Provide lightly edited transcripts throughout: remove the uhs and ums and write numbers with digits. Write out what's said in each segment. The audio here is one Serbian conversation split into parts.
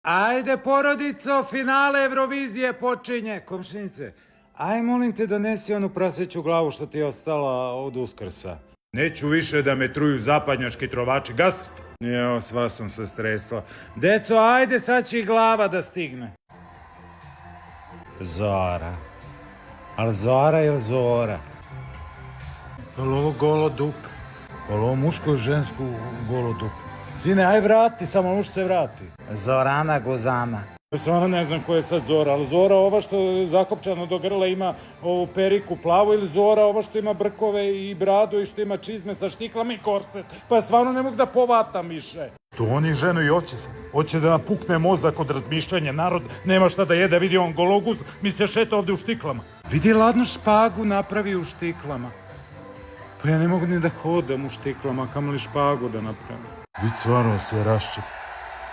Ajde, porodico, finale Eurovizije počinje. Komšinice, aj molim te donesi onu praseću glavu što ti je ostala od Uskrsa. Neću više da me truju zapadnjački trovači. Gas! Jo, sva sam se stresla. Deco, ajde, sad će i glava da stigne. Zora. Al Zora ili Zora? Jel ovo golo dupe? Jel ovo muško ili žensko golo dupe? Sine, aj vrati, samo muš se vrati. Zorana Guzana. Stvarno ne znam ko je sad Zora, ali Zora ova što je zakopčano do grla ima ovu periku plavu ili Zora ova što ima brkove i bradu i što ima čizme sa štiklama i korset. Pa stvarno ne mogu da povatam više. To oni ženu i hoće da napukne mozak od razmišljanja. Narod nema šta da jede, vidi on gologuz, mi se šeta ovde u štiklama. Vidi ladno špagu napravi u štiklama. Pa ja ne mogu ni da hodam u štiklama, kamoli špagu da napravim. Vid stvarno se raščep.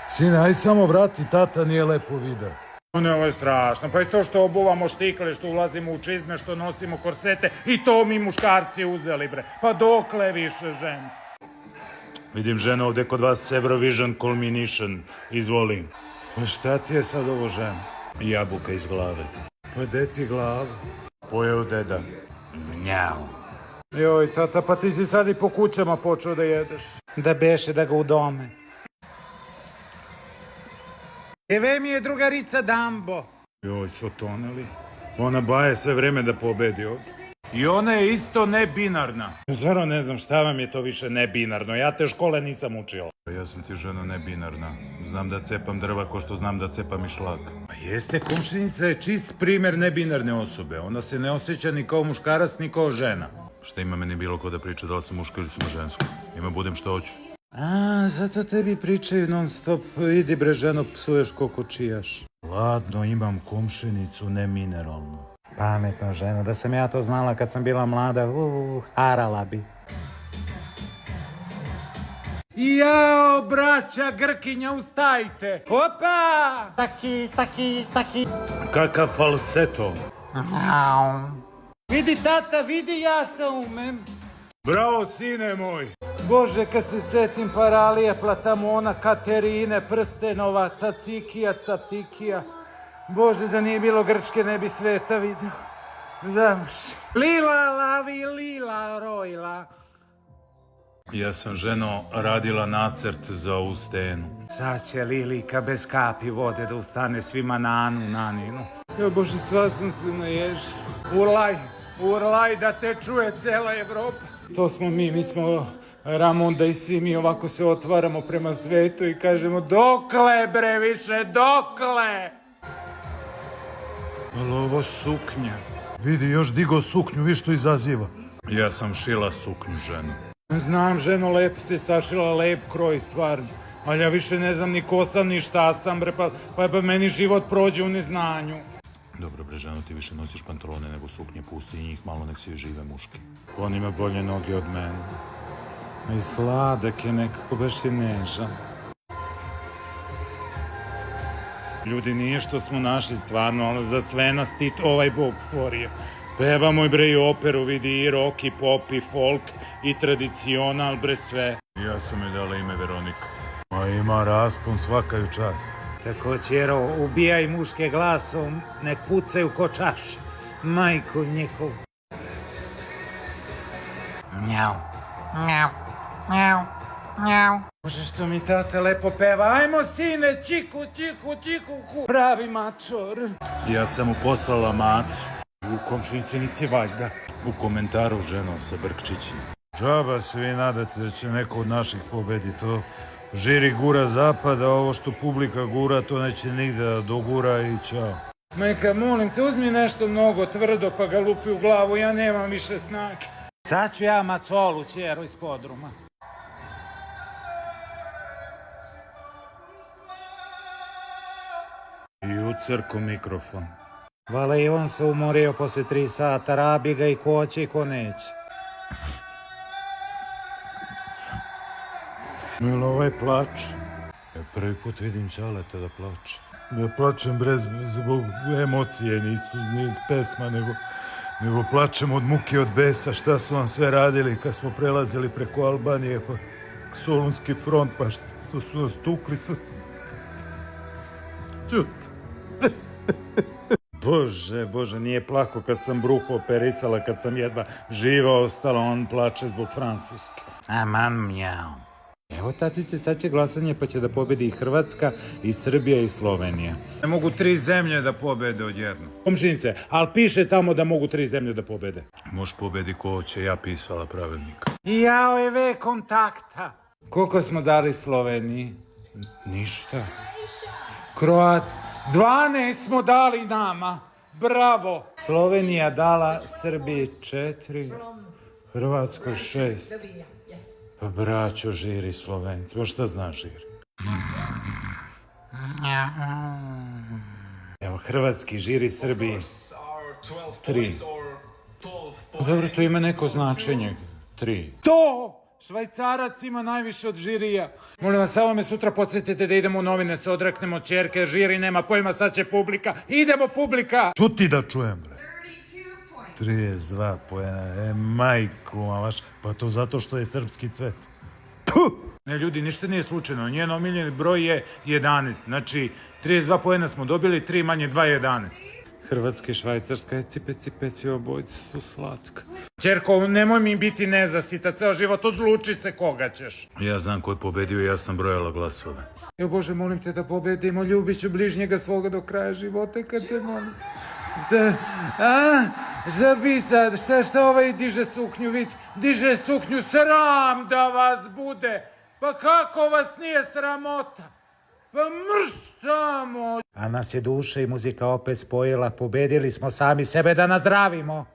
Sine, aj samo vrati, tata nije lepo video. Ne, ovo je strašno, pa i to što obuvamo štikle, što ulazimo u čizme, što nosimo korsete i to mi muškarci uzeli, bre. Pa dokle više žen? Vidim žena ovde kod vas Eurovision Culmination, izvoli. Pa šta ti je sad ovo žena? Jabuka iz glave. Pa de ti glavu? Pojeo deda. Mnjau. Joj, tata, pa ti si sad i po kućama počeo da jedeš. Da beše da ga udome. Eve mi je drugarica Dambo. Joj, su toneli. Ona baje sve vreme da pobedi ovdje. I ona je isto nebinarna. Zvarno ne znam šta vam je to više nebinarno. Ja te škole nisam učila. Ja sam ti ženo nebinarna. Znam da cepam drva ko što znam da cepam i šlag. Pa jeste, komšinica je čist primer nebinarne osobe. Ona se ne osjeća ni kao muškarac ni kao žena. Šta ima meni bilo ko da priča da li sam muško ili sam žensko? Ima budem što hoću. A, zato tebi pričaju non stop, idi bre ženo, psuješ koliko čijaš. Ladno, imam komšinicu nemineralnu. Pametno ženo, da sam ja to znala kad sam bila mlada, harala bi. Jao, braća Grkinja, ustajte! Opa! Taki. Kakav falseto. Vidi tata, vidi ja što umem. Bravo, sine moj. Bože, kad se setim Paralije, Platamona, Katerine, Prstenova, Cacikija, Tatikija. Bože, da nije bilo Grčke, ne bi sveta vidio. Završi. Lila, lavi, lila, rojla. Ja sam, ženo, radila nacrt za ovu stenu. Sad će Lilika bez kapi vode da ustane svima na Anu, Naninu. Jo, Bože, sva sam se naježila. Urlaj da te čuje cela Evropa. To smo mi smo Ramonda i svi mi ovako se otvaramo prema svetu i kažemo dokle bre više, dokle? Ali ovo suknja. Vidi, još digo suknju, vi što izaziva. Ja sam šila suknju, ženu. Znam, ženo, lepo si sašila, lep kroj, stvarno. Ali ja više ne znam ni ko sam, ni šta sam, bre, pa meni život prođe u neznanju. Dobro bre, ženo, ti više nosiš pantalone nego suknje, pusti njih malo, nek svi žive muški. On ima bolje noge od mene. I sladak je nekako, baš je nežan. Ljudi, nije što smo našli stvarno, ali za sve nas ti ovaj Bog stvorio. Pevamo i bre i operu, vidi i rock, i pop, i folk, i tradicional, bre sve. Ja sam joj dala ime Veronika. Ma ima raspon, svaka ju čast. Tako, ćero, ubijaj muške glasom, nek pucaju ko čaš. Majko njihov. Mjau, mjau, mjau, mjau. Bože, što mi tata lepo peva. Ajmo, sine, čiku, ku. Pravi mačor. Ja sam mu poslala macu. U komšinici nisi valjda. U komentaru, ženo, sa Brkčićim. Džaba se vi nadate da će neko od naših pobedi to. Žiri gura zapada, ovo što publika gura, to neće nigde da dogura i ćao. Majka, molim te, uzmi nešto mnogo tvrdo pa ga lupi u glavu, ja nemam više snage. Sad ću ja macolu, ćero, iz podruma. I u crku mikrofon. Vala i on se umorio posle 3 sata, rabi ga i ko će i ko neće. Jel ovaj plač? Ja prvi put vidim Ćaleta da plače. Ja plačem zbog emocije, nisu iz pesma, nego plačem od muke, od besa. Šta su vam sve radili kad smo prelazili preko Albanije, pa Solunski front, pa što su nas tukli sa... Čut. Bože, nije plako kad sam bruho operisala, kad sam jedva živa ostala, on plače zbog Francuske. Aman mjau. Evo, tatice, sad će glasanje pa će da pobedi i Hrvatska, i Srbija, i Slovenija. Ne mogu 3 zemlje da pobede odjedno. Komšinice, ali piše tamo da mogu 3 zemlje da pobede. Može pobedi ko hoće, ja pisala pravilnik. Jao je ve kontakta. Koliko smo dali Sloveniji? Ništa. Kroac, 12 smo dali nama. Bravo. Slovenija dala Srbiji 4, Hrvatskoj 6. Pa braćo, žiri Slovenci. Bo šta zna žiri? Evo, hrvatski žiri Srbiji 3. Pa dobro, to ima neko značenje. 3. To! Švajcarac ima najviše od žirija. Molim vas, samo me sutra podsjetite da idemo u novine, se odreknemo ćerke, žiri nema pojma, sad će publika. Idemo publika! Čuti da čujem, bre. 32 poena, majku, malaš, pa to zato što je srpski cvet. Puh! Ne, ljudi, ništa nije slučajno, njen omiljeni broj je 11, znači 32 poena smo dobili, 3 manje 2 je 11. Hrvatska i Švajcarska je cipe, obojice su slatka. Čerko, nemoj mi biti nezasita, ceo život, odluči se koga ćeš. Ja znam ko je pobedio, ja sam brojala glasove. Jo Bože, molim te da pobedimo, ljubit ću bližnjega svoga do kraja života kad te molim. Šta bi sad, šta ovaj diže suknju, vidi, diže suknju, sram da vas bude, pa kako vas nije sramota, pa mrš samo. A nas je duša i muzika opet spojila, pobedili smo sami sebe da nazdravimo.